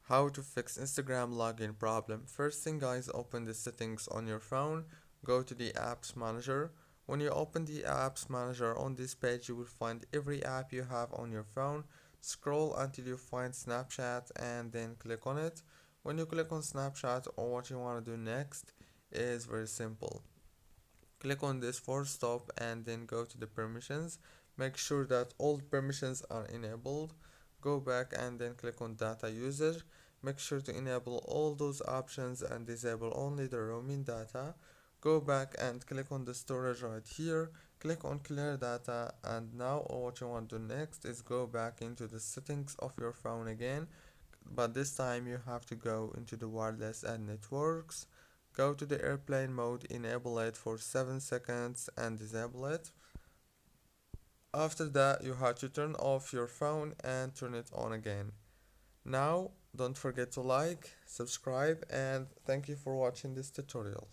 How to fix Instagram login problem. First thing guys, open the settings on your phone, go to the apps manager. When you open the apps manager on this page, you will find every app you have on your phone. Scroll until you find Snapchat and then click on it. When you click on Snapchat, or what you want to do next is very simple. Click on this force stop and then go to the permissions. Make sure that all permissions are enabled. Go back and then click on data user. Make sure to enable all those options and disable only the roaming data. Go back and click on the storage right here. Click on clear data, and now what you want to do next is go back into the settings of your phone again, but this time you have to go into the wireless and networks. Go to the airplane mode, enable it for 7 seconds and disable it. After that you have to turn off your phone and turn it on again. Now don't forget to like, subscribe, and thank you for watching this tutorial.